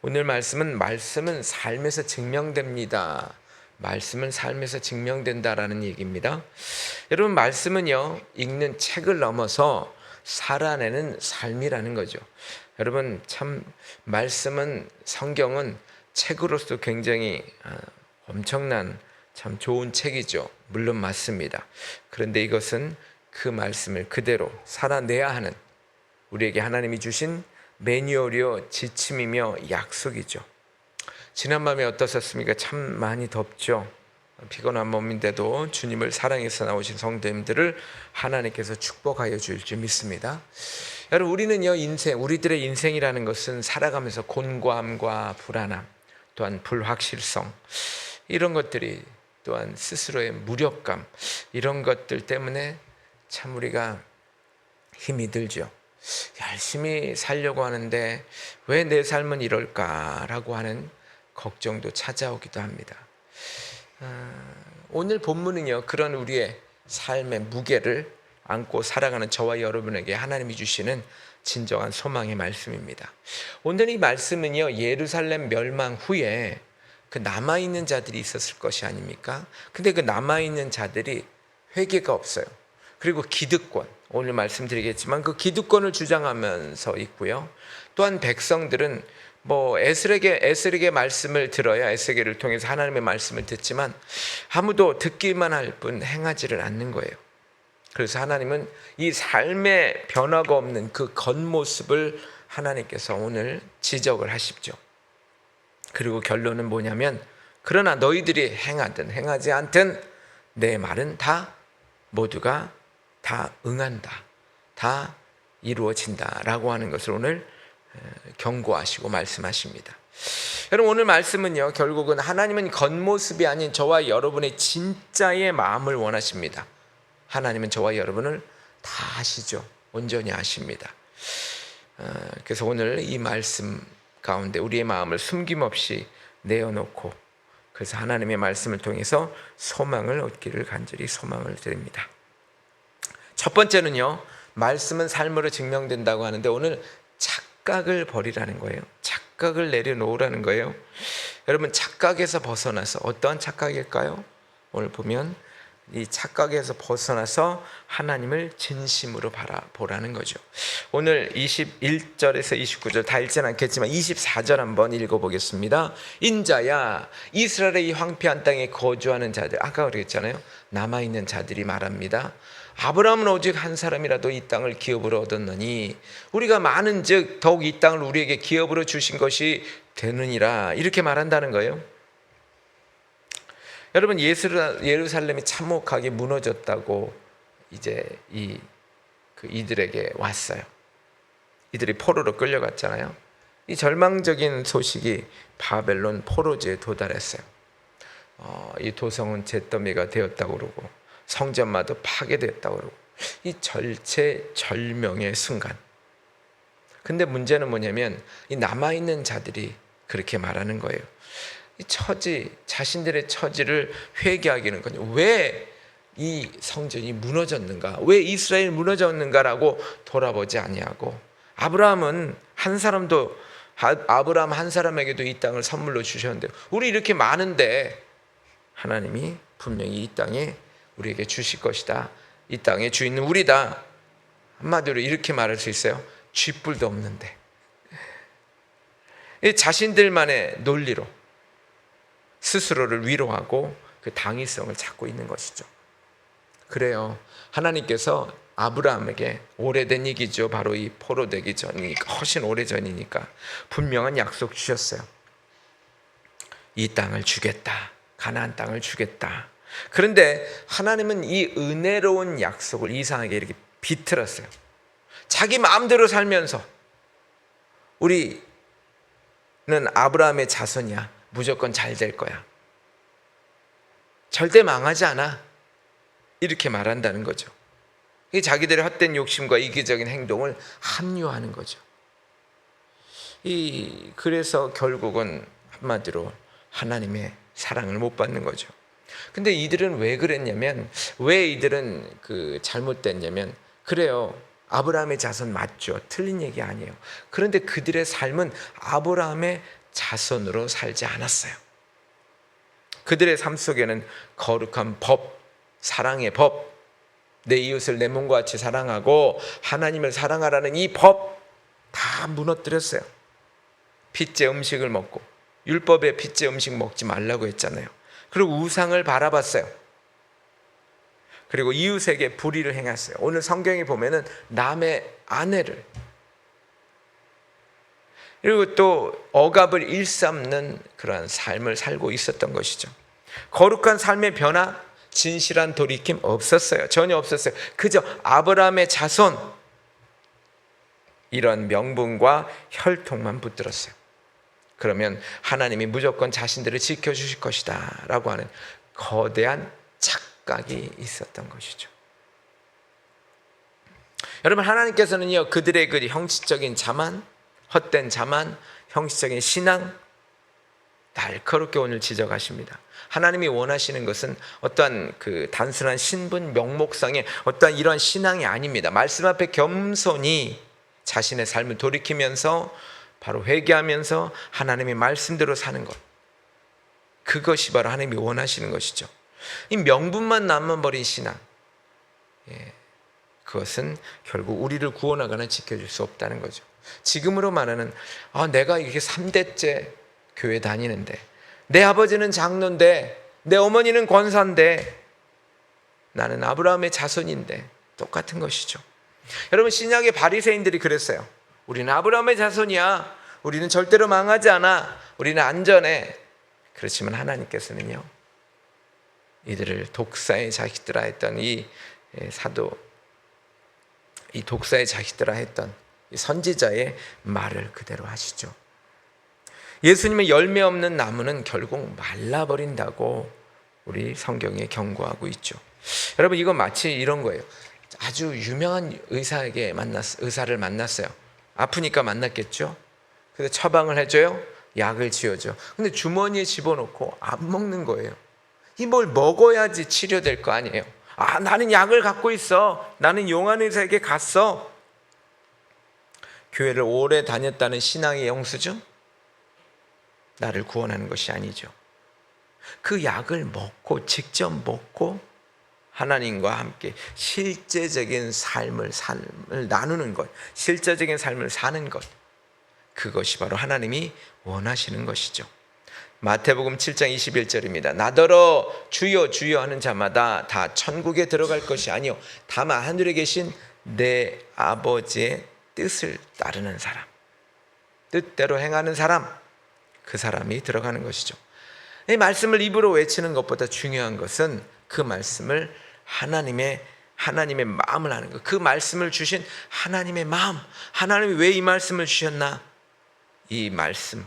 오늘 말씀은 삶에서 증명됩니다. 말씀은 삶에서 증명된다라는 얘기입니다. 여러분, 말씀은요, 읽는 책을 넘어서 살아내는 삶이라는 거죠. 여러분, 참 말씀은, 성경은 책으로서 굉장히 엄청난 참 좋은 책이죠. 물론 맞습니다. 그런데 이것은 그 말씀을 그대로 살아내야 하는, 우리에게 하나님이 주신 매뉴얼이요, 지침이며 약속이죠. 지난밤에 어떠셨습니까? 참 많이 덥죠. 피곤한 몸인데도 주님을 사랑해서 나오신 성도님들을 하나님께서 축복하여 줄 줄 믿습니다. 여러분, 우리는요, 우리들의 인생이라는 것은 살아가면서 곤고함과 불안함, 또한 불확실성, 이런 것들이, 또한 스스로의 무력감, 이런 것들 때문에 참 우리가 힘이 들죠. 열심히 살려고 하는데 왜 내 삶은 이럴까라고 하는 걱정도 찾아오기도 합니다. 오늘 본문은요, 그런 우리의 삶의 무게를 안고 살아가는 저와 여러분에게 하나님이 주시는 진정한 소망의 말씀입니다. 오늘 이 말씀은요, 예루살렘 멸망 후에 그 남아있는 자들이 있었을 것이 아닙니까? 근데 그 남아있는 자들이 회개가 없어요. 그리고 기득권, 오늘 말씀드리겠지만 그 기득권을 주장하면서 있고요. 또한 백성들은 에스겔의 말씀을 들어야, 에스겔을 통해서 하나님의 말씀을 듣지만 아무도 듣기만 할 뿐 행하지를 않는 거예요. 그래서 하나님은 이 삶의 변화가 없는 그 겉모습을 하나님께서 오늘 지적을 하십죠. 그리고 결론은 뭐냐면, 그러나 너희들이 행하든 행하지 않든 내 말은 다 모두가 다 응한다, 다 이루어진다 라고 하는 것을 오늘 경고하시고 말씀하십니다. 여러분, 오늘 말씀은요, 결국은 하나님은 겉모습이 아닌 저와 여러분의 진짜의 마음을 원하십니다. 하나님은 저와 여러분을 다 아시죠. 온전히 아십니다. 그래서 오늘 이 말씀 가운데 우리의 마음을 숨김없이 내어놓고, 그래서 하나님의 말씀을 통해서 소망을 얻기를 간절히 소망을 드립니다. 첫 번째는요, 말씀은 삶으로 증명된다고 하는데 오늘 착각을 버리라는 거예요. 착각을 내려놓으라는 거예요. 여러분, 착각에서 벗어나서, 어떠한 착각일까요? 오늘 보면 이 착각에서 벗어나서 하나님을 진심으로 바라보라는 거죠. 오늘 21절에서 29절 다 읽지는 않겠지만 24절 한번 읽어보겠습니다. 인자야, 이스라엘의 이 황폐한 땅에 거주하는 자들, 아까 그랬잖아요, 남아있는 자들이 말합니다. 아브라함은 오직 한 사람이라도 이 땅을 기업으로 얻었느니 우리가 많은즉 더욱 이 땅을 우리에게 기업으로 주신 것이 되느니라, 이렇게 말한다는 거예요. 여러분, 예루살렘이 참혹하게 무너졌다고 이제 이들에게 왔어요. 이들이 포로로 끌려갔잖아요. 이 절망적인 소식이 바벨론 포로지에 도달했어요. 이 도성은 잿더미가 되었다고 그러고 성전마도 파괴됐다고 그러고, 이 절체절명의 순간. 근데 문제는 뭐냐면 이 남아있는 자들이 그렇게 말하는 거예요. 이 자신들의 처지를 회개하기는 거죠. 왜 이 성전이 무너졌는가, 왜 이스라엘이 무너졌는가라고 돌아보지 아니하고, 아브라함 한 사람에게도 이 땅을 선물로 주셨는데 우리 이렇게 많은데 하나님이 분명히 이 땅에 우리에게 주실 것이다, 이 땅의 주인은 우리다, 한마디로 이렇게 말할 수 있어요. 쥐뿔도 없는데. 자신들만의 논리로 스스로를 위로하고 그 당위성을 찾고 있는 것이죠. 그래요, 하나님께서 아브라함에게 오래된 얘기죠. 바로 이 포로되기 전이니까, 훨씬 오래전이니까 분명한 약속 주셨어요. 이 땅을 주겠다, 가나안 땅을 주겠다. 그런데 하나님은 이 은혜로운 약속을 이상하게 이렇게 비틀었어요. 자기 마음대로 살면서 우리는 아브라함의 자손이야, 무조건 잘 될 거야, 절대 망하지 않아, 이렇게 말한다는 거죠. 자기들의 헛된 욕심과 이기적인 행동을 합리화하는 거죠. 그래서 결국은 한마디로 하나님의 사랑을 못 받는 거죠. 근데 이들은 왜 그랬냐면, 왜 이들은 잘못됐냐면, 그래요, 아브라함의 자손 맞죠, 틀린 얘기 아니에요. 그런데 그들의 삶은 아브라함의 자손으로 살지 않았어요. 그들의 삶 속에는 거룩한 법, 사랑의 법, 내 이웃을 내 몸과 같이 사랑하고 하나님을 사랑하라는 이 법 다 무너뜨렸어요. 핏째 음식을 먹고, 율법에 핏째 음식 먹지 말라고 했잖아요. 그리고 우상을 바라봤어요. 그리고 이웃에게 불의를 행했어요. 오늘 성경에 보면은 남의 아내를, 그리고 또 억압을 일삼는 그러한 삶을 살고 있었던 것이죠. 거룩한 삶의 변화, 진실한 돌이킴 없었어요. 전혀 없었어요. 그저 아브라함의 자손, 이런 명분과 혈통만 붙들었어요. 그러면 하나님이 무조건 자신들을 지켜주실 것이다 라고 하는 거대한 착각이 있었던 것이죠. 여러분, 하나님께서는요, 그들의 그 형식적인 자만, 헛된 자만, 형식적인 신앙 날카롭게 오늘 지적하십니다. 하나님이 원하시는 것은 어떠한 그 단순한 신분 명목상의 어떠한 이러한 신앙이 아닙니다. 말씀 앞에 겸손히 자신의 삶을 돌이키면서 바로 회개하면서 하나님의 말씀대로 사는 것, 그것이 바로 하나님이 원하시는 것이죠. 이 명분만 남아버린 신앙, 그것은 결국 우리를 구원하거나 지켜줄 수 없다는 거죠. 지금으로 말하는 내가 이렇게 3대째 교회 다니는데, 내 아버지는 장로인데, 내 어머니는 권사인데, 나는 아브라함의 자손인데, 똑같은 것이죠. 여러분, 신약의 바리새인들이 그랬어요. 우리는 아브라함의 자손이야. 우리는 절대로 망하지 않아. 우리는 안전해. 그렇지만 하나님께서는요, 이들을 독사의 자식들아 했던 이 독사의 자식들아 했던 이 선지자의 말을 그대로 하시죠. 예수님의 열매 없는 나무는 결국 말라버린다고 우리 성경에 경고하고 있죠. 여러분, 이건 마치 이런 거예요. 아주 유명한 의사를 만났어요. 아프니까 만났겠죠. 그래서 처방을 해줘요. 약을 지어줘. 근데 주머니에 집어넣고 안 먹는 거예요. 이 뭘 먹어야지 치료될 거 아니에요. 나는 약을 갖고 있어. 나는 용한 의사에게 갔어. 교회를 오래 다녔다는 신앙의 영수증? 나를 구원하는 것이 아니죠. 그 약을 먹고, 직접 먹고 하나님과 함께 실제적인 삶을 나누는 것, 실제적인 삶을 사는 것, 그것이 바로 하나님이 원하시는 것이죠. 마태복음 7장 21절입니다. 나더러 주여 주여 하는 자마다 다 천국에 들어갈 것이 아니요 다만 하늘에 계신 내 아버지의 뜻을 따르는 사람, 뜻대로 행하는 사람, 그 사람이 들어가는 것이죠. 이 말씀을 입으로 외치는 것보다 중요한 것은 그 말씀을 하나님의 마음을 하는 것, 그 말씀을 주신 하나님의 마음, 하나님이 왜 이 말씀을 주셨나, 이 말씀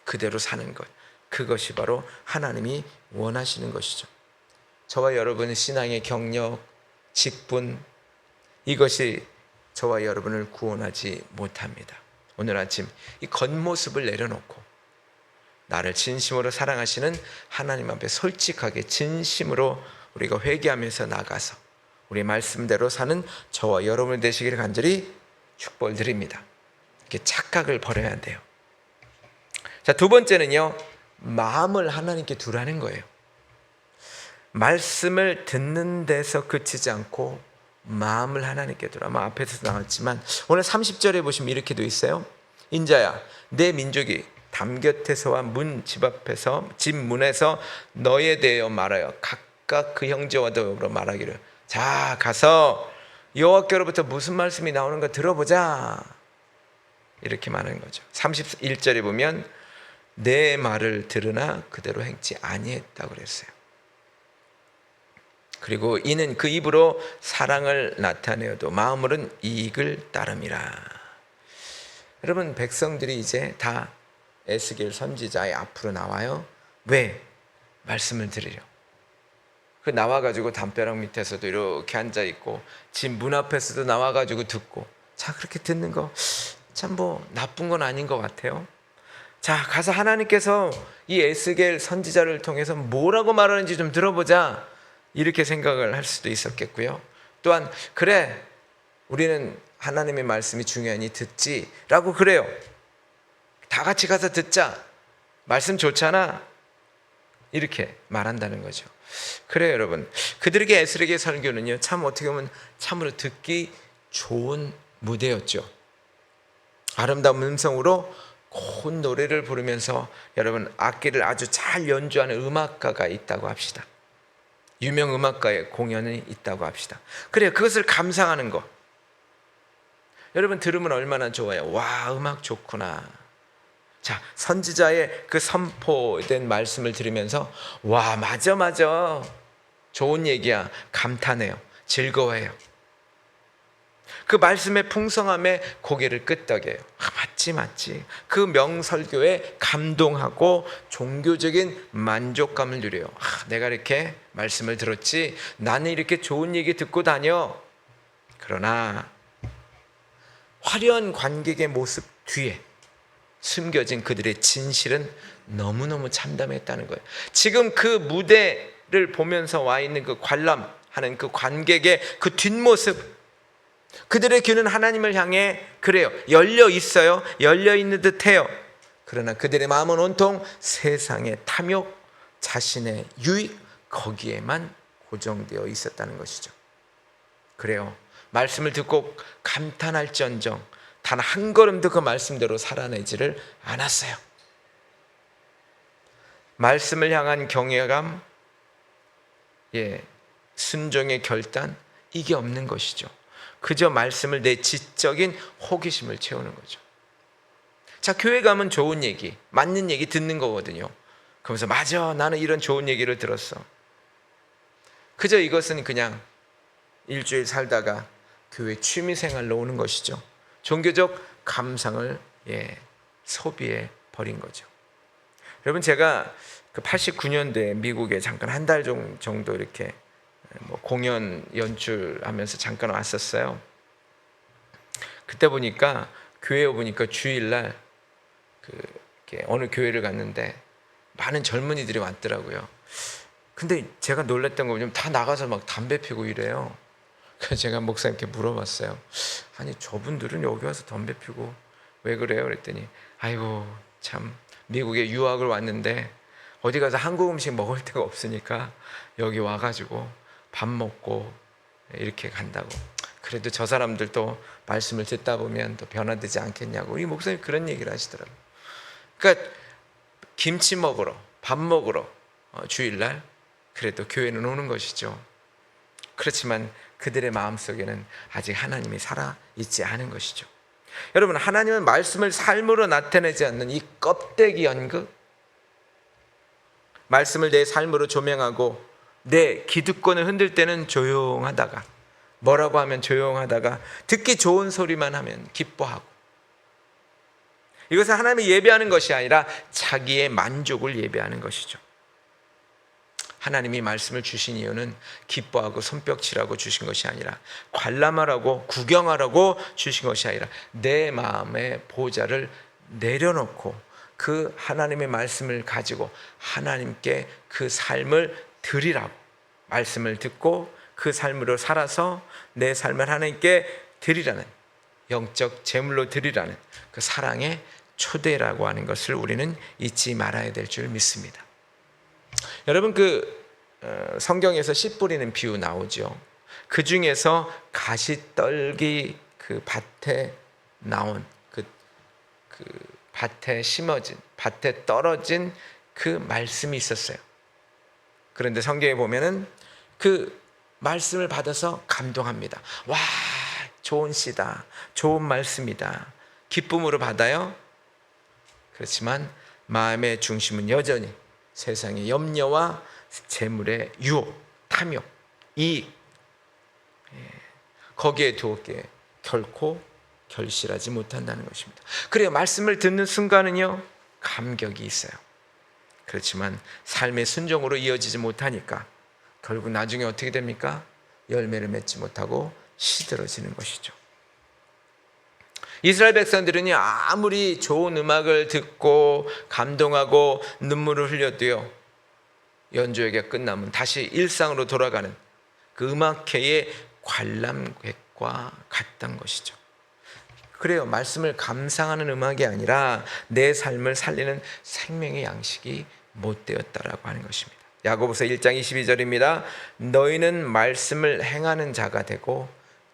그대로 사는 것, 그것이 바로 하나님이 원하시는 것이죠. 저와 여러분의 신앙의 경력, 직분, 이것이 저와 여러분을 구원하지 못합니다. 오늘 아침 이 겉모습을 내려놓고 나를 진심으로 사랑하시는 하나님 앞에 솔직하게 진심으로 우리가 회개하면서 나가서 우리 말씀대로 사는 저와 여러분 되시기를 간절히 축복드립니다. 이렇게 착각을 버려야 돼요. 자, 두 번째는요, 마음을 하나님께 두라는 거예요. 말씀을 듣는 데서 그치지 않고 마음을 하나님께 두라. 앞에서 나왔지만 오늘 30절에 보시면 이렇게 돼 있어요. 인자야, 내 민족이 담 곁에서와 집 앞에서 집 문에서 너에 대하여 말하여 각각 그 형제와 더불어 말하기를, 자, 가서 여호와께로부터 무슨 말씀이 나오는가 들어보자, 이렇게 말하는 거죠. 31절에 보면 내 말을 들으나 그대로 행치 아니했다고 그랬어요. 그리고 이는 그 입으로 사랑을 나타내어도 마음으로는 이익을 따름이라. 여러분, 백성들이 이제 다 에스겔 선지자의 앞으로 나와요. 왜? 말씀을 들으려. 그 나와가지고 담벼락 밑에서도 이렇게 앉아있고 집 문 앞에서도 나와가지고 듣고, 자, 그렇게 듣는 거 참 나쁜 건 아닌 것 같아요. 자, 가서 하나님께서 이 에스겔 선지자를 통해서 뭐라고 말하는지 좀 들어보자, 이렇게 생각을 할 수도 있었겠고요. 또한 그래, 우리는 하나님의 말씀이 중요하니 듣지라고 그래요. 다 같이 가서 듣자. 말씀 좋잖아. 이렇게 말한다는 거죠. 그래요, 여러분. 그들에게 에스겔의 설교는요, 참 어떻게 보면 참으로 듣기 좋은 무대였죠. 아름다운 음성으로 고운 노래를 부르면서 여러분 악기를 아주 잘 연주하는 음악가가 있다고 합시다. 유명 음악가의 공연이 있다고 합시다. 그래요, 그것을 감상하는 거. 여러분 들으면 얼마나 좋아요. 와, 음악 좋구나. 자, 선지자의 그 선포된 말씀을 들으면서 와, 맞아 좋은 얘기야. 감탄해요. 즐거워해요. 그 말씀의 풍성함에 고개를 끄덕여요. 맞지. 그 명설교에 감동하고 종교적인 만족감을 누려요. 내가 이렇게 말씀을 들었지. 나는 이렇게 좋은 얘기 듣고 다녀. 그러나 화려한 관객의 모습 뒤에 숨겨진 그들의 진실은 너무너무 참담했다는 거예요. 지금 그 무대를 보면서 와 있는 그 관람하는 그 관객의 그 뒷모습, 그들의 귀는 하나님을 향해 그래요, 열려 있어요. 열려 있는 듯해요. 그러나 그들의 마음은 온통 세상의 탐욕, 자신의 유익, 거기에만 고정되어 있었다는 것이죠. 그래요, 말씀을 듣고 감탄할지언정 단 한 걸음도 그 말씀대로 살아내지를 않았어요. 말씀을 향한 경외감, 순종의 결단, 이게 없는 것이죠. 그저 말씀을 내 지적인 호기심을 채우는 거죠. 자, 교회 가면 좋은 얘기, 맞는 얘기 듣는 거거든요. 그러면서 맞아, 나는 이런 좋은 얘기를 들었어. 그저 이것은 그냥 일주일 살다가 교회 취미생활로 오는 것이죠. 종교적 감상을 소비해 버린 거죠. 여러분, 제가 그 89년도에 미국에 잠깐 한 달 정도 이렇게 공연 연출하면서 잠깐 왔었어요. 그때 보니까 교회에 보니까 주일날 어느 교회를 갔는데 많은 젊은이들이 왔더라고요. 근데 제가 놀랐던 거 뭐냐면 다 나가서 막 담배 피고 이래요. 그래서 제가 목사님께 물어봤어요. 아니, 저분들은 여기 와서 담배 피고 왜 그래요? 그랬더니 아이고, 참 미국에 유학을 왔는데 어디 가서 한국 음식 먹을 데가 없으니까 여기 와가지고 밥 먹고 이렇게 간다고. 그래도 저 사람들도 말씀을 듣다 보면 또 변화되지 않겠냐고 우리 목사님 그런 얘기를 하시더라고요. 그러니까 김치 먹으러, 밥 먹으러 주일날 그래도 교회는 오는 것이죠. 그렇지만 그들의 마음속에는 아직 하나님이 살아있지 않은 것이죠. 여러분, 하나님은 말씀을 삶으로 나타내지 않는 이 껍데기 연극, 말씀을 내 삶으로 조명하고 내 기득권을 흔들 때는 조용하다가, 뭐라고 하면 조용하다가 듣기 좋은 소리만 하면 기뻐하고, 이것은 하나님을 예배하는 것이 아니라 자기의 만족을 예배하는 것이죠. 하나님이 말씀을 주신 이유는 기뻐하고 손뼉치라고 주신 것이 아니라, 관람하라고 구경하라고 주신 것이 아니라 내 마음의 보좌를 내려놓고 그 하나님의 말씀을 가지고 하나님께 그 삶을 드리라고, 말씀을 듣고 그 삶으로 살아서 내 삶을 하나님께 드리라는, 영적 제물로 드리라는 그 사랑의 초대라고 하는 것을 우리는 잊지 말아야 될 줄 믿습니다. 여러분, 성경에서 씨 뿌리는 비유 나오죠. 그 중에서 가시떨기 그 밭에 나온 그 밭에 심어진, 밭에 떨어진 그 말씀이 있었어요. 그런데 성경에 보면은 그 말씀을 받아서 감동합니다. 와, 좋은 씨다, 좋은 말씀이다, 기쁨으로 받아요. 그렇지만 마음의 중심은 여전히 세상의 염려와 재물의 유혹, 탐욕, 이익, 거기에 두었기에 결코 결실하지 못한다는 것입니다. 그래요, 말씀을 듣는 순간은요 감격이 있어요. 그렇지만 삶의 순종으로 이어지지 못하니까 결국 나중에 어떻게 됩니까? 열매를 맺지 못하고 시들어지는 것이죠. 이스라엘 백성들은요, 아무리 좋은 음악을 듣고 감동하고 눈물을 흘려도요, 연주회가 끝나면 다시 일상으로 돌아가는 그 음악회의 관람객과 같던 것이죠. 그래요. 말씀을 감상하는 음악이 아니라 내 삶을 살리는 생명의 양식이 못 되었다라고 하는 것입니다. 야고보서 1장 22절입니다. 너희는 말씀을 행하는 자가 되고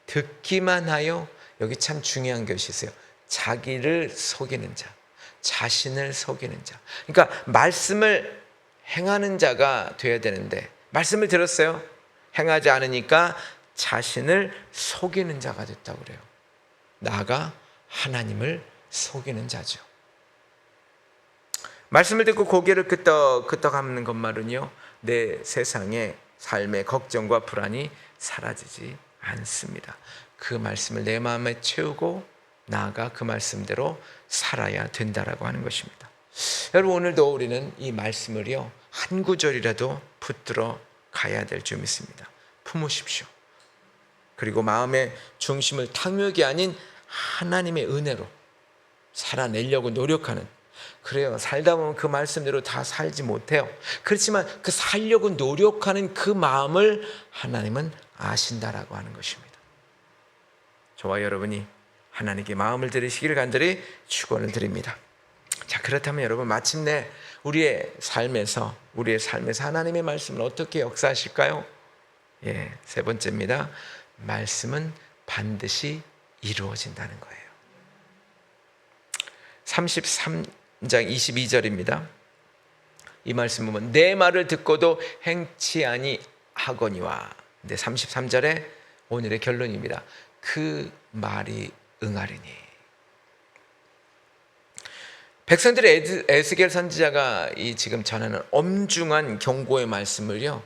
듣기만 하여, 여기 참 중요한 것이 있어요. 자기를 속이는 자, 자신을 속이는 자. 그러니까 말씀을 행하는 자가 되어야 되는데 말씀을 들었어요. 행하지 않으니까 자신을 속이는 자가 됐다고 그래요. 나가 하나님을 속이는 자죠. 말씀을 듣고 고개를 끄덕끄덕하는 것만은요, 내 세상의 삶의 걱정과 불안이 사라지지 않습니다. 그 말씀을 내 마음에 채우고 나아가 그 말씀대로 살아야 된다라고 하는 것입니다. 여러분, 오늘도 우리는 이 말씀을요, 한 구절이라도 붙들어 가야 될 줄 믿습니다. 품으십시오. 그리고 마음의 중심을 탕욕이 아닌 하나님의 은혜로 살아내려고 노력하는, 그래요. 살다 보면 그 말씀대로 다 살지 못해요. 그렇지만 그 살려고 노력하는 그 마음을 하나님은 아신다라고 하는 것입니다. 저와 여러분이 하나님께 마음을 들으시기를 간절히 축원을 드립니다. 자, 그렇다면 여러분, 마침내 우리의 삶에서 하나님의 말씀을 어떻게 역사하실까요? 세 번째입니다. 말씀은 반드시 이루어진다는 거예요. 33장 22절입니다. 이 말씀 보면 내 말을 듣고도 행치 아니하거니와. 근데 33절에 오늘의 결론입니다. 그 말이 응하리니. 백성들의 에스겔 선지자가 이 지금 전하는 엄중한 경고의 말씀을요,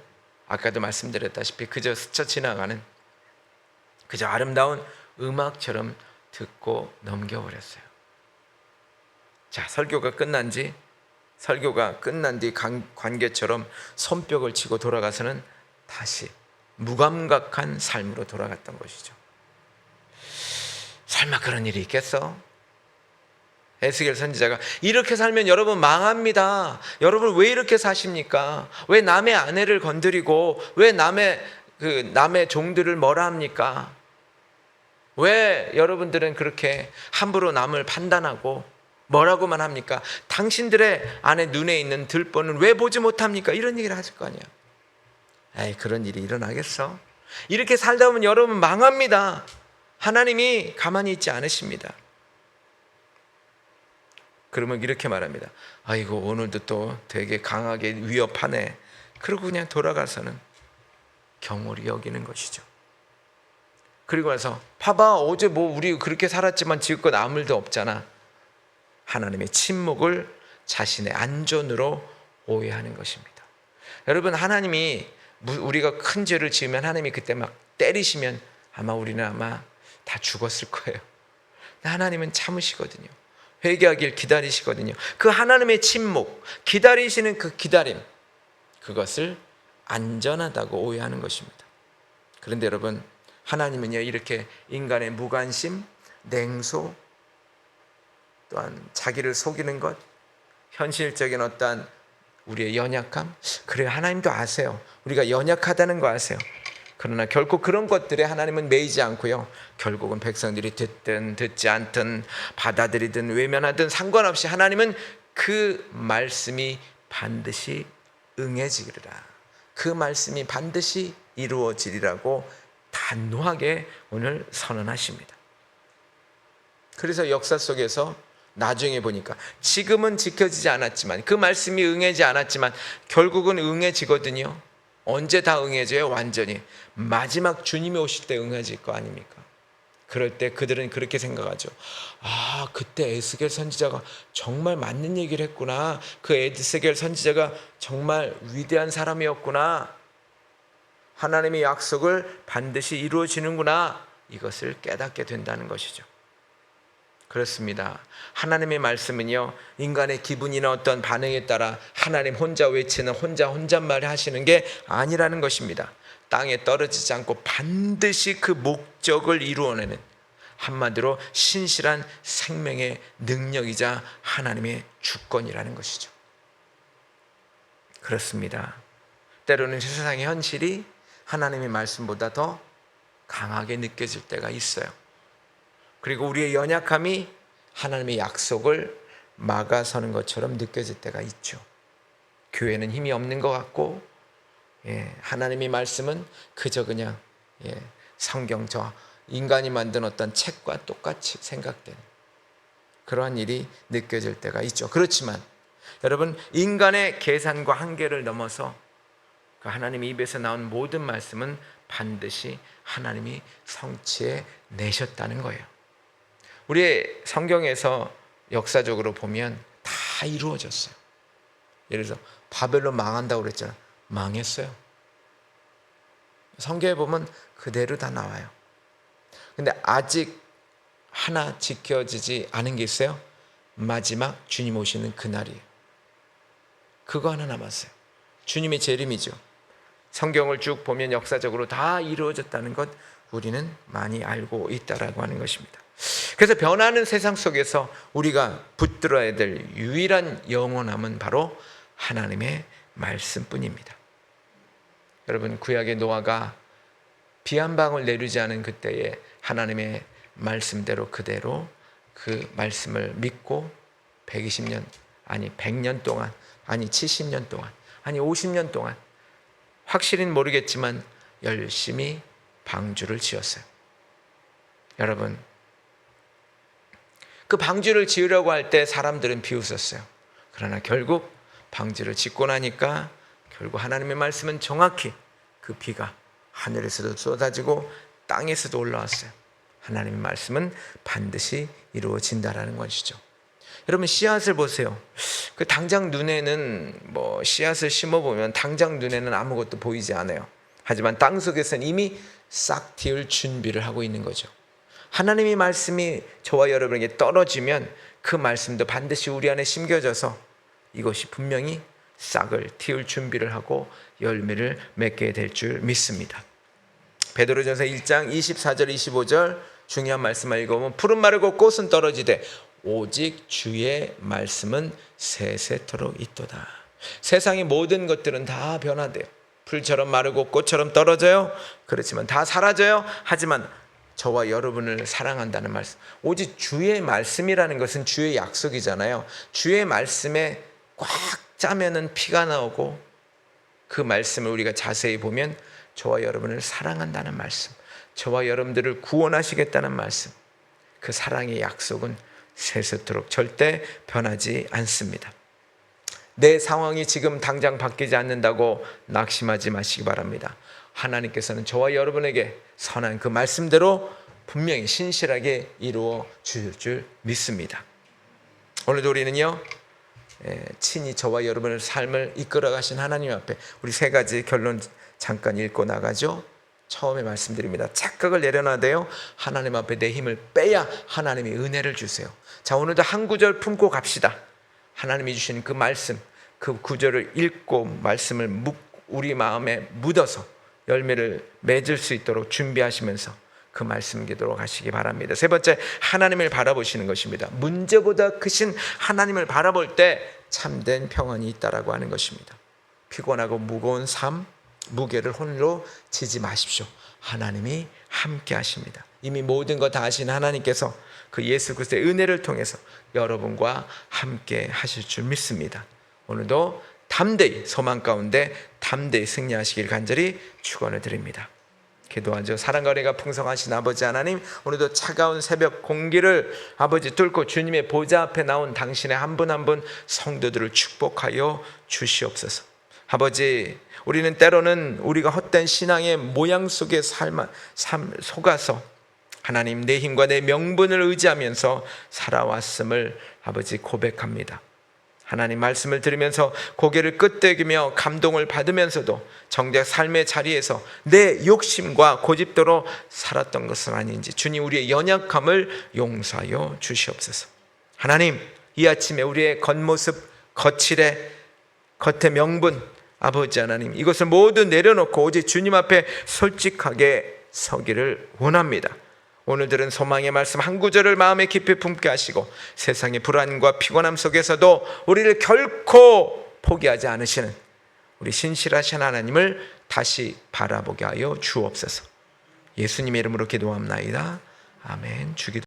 아까도 말씀드렸다시피 그저 스쳐 지나가는, 그저 아름다운 음악처럼 듣고 넘겨버렸어요. 자, 설교가 끝난 뒤 관계처럼 손뼉을 치고 돌아가서는 다시 무감각한 삶으로 돌아갔던 것이죠. 설마 그런 일이 있겠어? 에스겔 선지자가 이렇게 살면 여러분 망합니다. 여러분 왜 이렇게 사십니까? 왜 남의 아내를 건드리고 왜 남의 종들을 뭐라 합니까? 왜 여러분들은 그렇게 함부로 남을 판단하고 뭐라고만 합니까? 당신들의 안에 눈에 있는 들보는 왜 보지 못합니까? 이런 얘기를 하실 거 아니야. 에이, 그런 일이 일어나겠어? 이렇게 살다 보면 여러분 망합니다. 하나님이 가만히 있지 않으십니다. 그러면 이렇게 말합니다. 아이고, 오늘도 또 되게 강하게 위협하네. 그러고 그냥 돌아가서는 경홀히 여기는 것이죠. 그리고 나서 봐봐, 어제 우리 그렇게 살았지만 지금껏 아무 일도 없잖아. 하나님의 침묵을 자신의 안전으로 오해하는 것입니다. 여러분, 하나님이 우리가 큰 죄를 지으면 하나님이 그때 막 때리시면 우리는 아마 다 죽었을 거예요. 하나님은 참으시거든요. 회개하길 기다리시거든요. 그 하나님의 침묵, 기다리시는 그 기다림, 그것을 안전하다고 오해하는 것입니다. 그런데 여러분, 하나님은요, 이렇게 인간의 무관심, 냉소, 또한 자기를 속이는 것, 현실적인 어떠한 우리의 연약함, 그래요. 하나님도 아세요. 우리가 연약하다는 거 아세요. 그러나 결코 그런 것들에 하나님은 매이지 않고요, 결국은 백성들이 듣든 듣지 않든 받아들이든 외면하든 상관없이 하나님은 그 말씀이 반드시 응해지리라, 그 말씀이 반드시 이루어지리라고 단호하게 오늘 선언하십니다. 그래서 역사 속에서 나중에 보니까 지금은 지켜지지 않았지만, 그 말씀이 응해지 않았지만 결국은 응해지거든요. 언제 다 응해져요? 완전히 마지막 주님이 오실 때 응해질 거 아닙니까? 그럴 때 그들은 그렇게 생각하죠. 그때 에스겔 선지자가 정말 맞는 얘기를 했구나. 그 에스겔 선지자가 정말 위대한 사람이었구나. 하나님의 약속을 반드시 이루어지는구나. 이것을 깨닫게 된다는 것이죠. 그렇습니다. 하나님의 말씀은요, 인간의 기분이나 어떤 반응에 따라 하나님 혼자 외치는 혼잣말 하시는 게 아니라는 것입니다. 땅에 떨어지지 않고 반드시 그 목적을 이루어내는, 한마디로 신실한 생명의 능력이자 하나님의 주권이라는 것이죠. 그렇습니다. 때로는 세상의 현실이 하나님의 말씀보다 더 강하게 느껴질 때가 있어요. 그리고 우리의 연약함이 하나님의 약속을 막아서는 것처럼 느껴질 때가 있죠. 교회는 힘이 없는 것 같고, 하나님의 말씀은 그저 그냥 성경 저 인간이 만든 어떤 책과 똑같이 생각되는 그러한 일이 느껴질 때가 있죠. 그렇지만 여러분, 인간의 계산과 한계를 넘어서 그 하나님의 입에서 나온 모든 말씀은 반드시 하나님이 성취해 내셨다는 거예요. 우리의 성경에서 역사적으로 보면 다 이루어졌어요. 예를 들어서 바벨론 망한다고 그랬잖아요. 망했어요. 성경에 보면 그대로 다 나와요. 근데 아직 하나 지켜지지 않은 게 있어요. 마지막 주님 오시는 그날이에요. 그거 하나 남았어요. 주님의 재림이죠. 성경을 쭉 보면 역사적으로 다 이루어졌다는 것 우리는 많이 알고 있다라고 하는 것입니다. 그래서 변하는 세상 속에서 우리가 붙들어야 될 유일한 영원함은 바로 하나님의 말씀뿐입니다. 여러분, 구약의 노아가 비 한 방울 내리지 않은 그때에 하나님의 말씀대로 그대로 그 말씀을 믿고 120년, 아니 100년 동안, 아니 70년 동안, 아니 50년 동안, 확실히는 모르겠지만 열심히 방주를 지었어요. 여러분, 그 방주를 지으려고 할 때 사람들은 비웃었어요. 그러나 결국 방주를 짓고 나니까 결국 하나님의 말씀은 정확히 그 비가 하늘에서도 쏟아지고 땅에서도 올라왔어요. 하나님의 말씀은 반드시 이루어진다라는 것이죠. 여러분, 씨앗을 보세요. 그 당장 눈에는 씨앗을 심어보면 당장 눈에는 아무것도 보이지 않아요. 하지만 땅 속에서는 이미 싹 틔울 준비를 하고 있는 거죠. 하나님의 말씀이 저와 여러분에게 떨어지면 그 말씀도 반드시 우리 안에 심겨져서 이것이 분명히 싹을 틔울 준비를 하고 열매를 맺게 될 줄 믿습니다. 베드로전서 1장 24절 25절 중요한 말씀을 읽어보면 푸른 마르고 꽃은 떨어지되 오직 주의 말씀은 세세토록 있도다. 세상의 모든 것들은 다 변화돼요. 풀처럼 마르고 꽃처럼 떨어져요. 그렇지만 다 사라져요. 하지만 저와 여러분을 사랑한다는 말씀, 오직 주의 말씀이라는 것은 주의 약속이잖아요. 주의 말씀에 꽉 짜면은 피가 나오고, 그 말씀을 우리가 자세히 보면 저와 여러분을 사랑한다는 말씀, 저와 여러분들을 구원하시겠다는 말씀, 그 사랑의 약속은 세세토록 절대 변하지 않습니다. 내 상황이 지금 당장 바뀌지 않는다고 낙심하지 마시기 바랍니다. 하나님께서는 저와 여러분에게 선한 그 말씀대로 분명히 신실하게 이루어 주실 줄 믿습니다. 오늘도 우리는요, 친히 저와 여러분의 삶을 이끌어 가신 하나님 앞에 우리 세 가지 결론 잠깐 읽고 나가죠. 처음에 말씀드립니다. 착각을 내려놔도요, 하나님 앞에 내 힘을 빼야 하나님이 은혜를 주세요. 자, 오늘도 한 구절 품고 갑시다. 하나님이 주신 그 말씀, 그 구절을 읽고 말씀을 우리 마음에 묻어서 열매를 맺을 수 있도록 준비하시면서 그 말씀 기도로 가시기 바랍니다. 세 번째, 하나님을 바라보시는 것입니다. 문제보다 크신 하나님을 바라볼 때 참된 평안이 있다라고 하는 것입니다. 피곤하고 무거운 삶, 무게를 홀로 지지 마십시오. 하나님이 함께 하십니다. 이미 모든 것 다 아신 하나님께서 그 예수 그리스도의 은혜를 통해서 여러분과 함께 하실 줄 믿습니다. 오늘도 담대히 소망 가운데 담대히 승리하시길 간절히 축원을 드립니다. 기도하죠. 사랑과 은혜가 풍성하신 아버지 하나님, 오늘도 차가운 새벽 공기를 아버지 뚫고 주님의 보좌 앞에 나온 당신의 한 분 한 분 성도들을 축복하여 주시옵소서. 아버지, 우리는 때로는 우리가 헛된 신앙의 모양 속에 속아서 하나님, 내 힘과 내 명분을 의지하면서 살아왔음을 아버지 고백합니다. 하나님, 말씀을 들으면서 고개를 끄덕이며 감동을 받으면서도 정작 삶의 자리에서 내 욕심과 고집대로 살았던 것은 아닌지 주님, 우리의 연약함을 용서하여 주시옵소서. 하나님, 이 아침에 우리의 겉모습, 겉의 명분, 아버지 하나님, 이것을 모두 내려놓고 오직 주님 앞에 솔직하게 서기를 원합니다. 오늘 들은 소망의 말씀 한 구절을 마음에 깊이 품게 하시고 세상의 불안과 피곤함 속에서도 우리를 결코 포기하지 않으시는 우리 신실하신 하나님을 다시 바라보게 하여 주옵소서. 예수님의 이름으로 기도합나이다. 아멘. 주기도